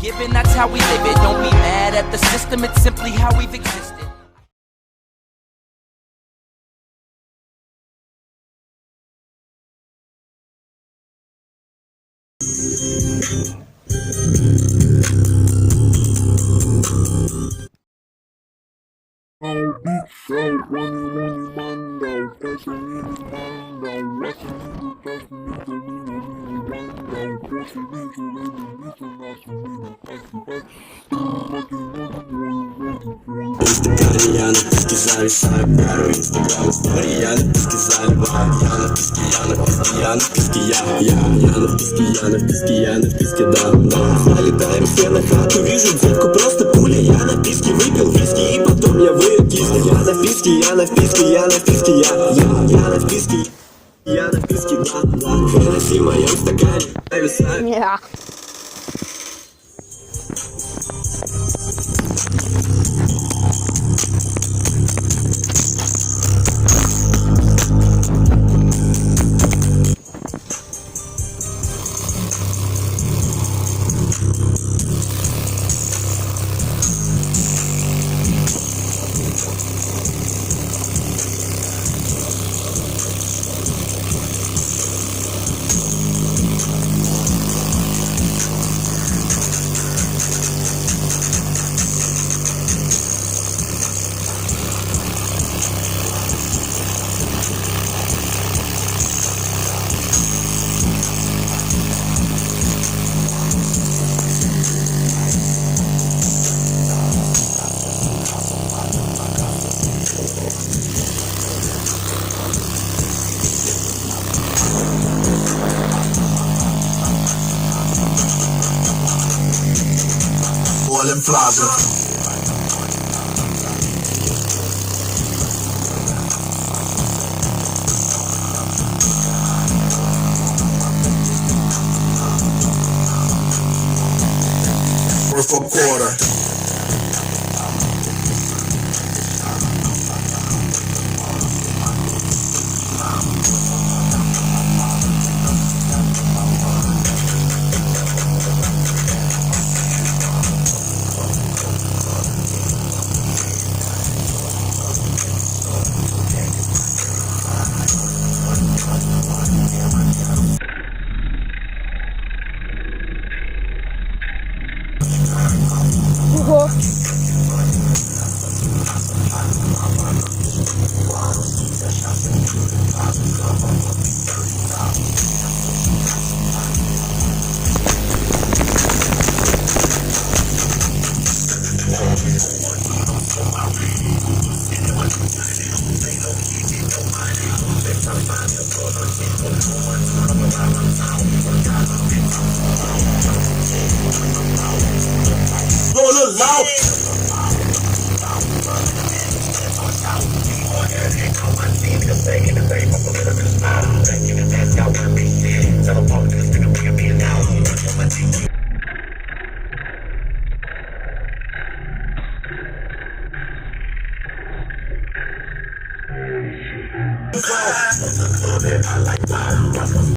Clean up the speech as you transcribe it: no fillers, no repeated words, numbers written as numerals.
Given, that's how we live it. Don't be mad at the system, it's simply how we've existed. Я на писке зависаю, пару инстаграм историй. Я на писке заливаю, я на писке, я на писке, я на писке, я на писке, да. Залетаем все на хату, вижу девку, просто пуля. Я на писке выпил виски, и потом я выкис. Я на писке, я на писке, я на писке, я на писке, я на писке, да. Хеннесси в моем стакане, зависаю. Plaza. Worth a quarter.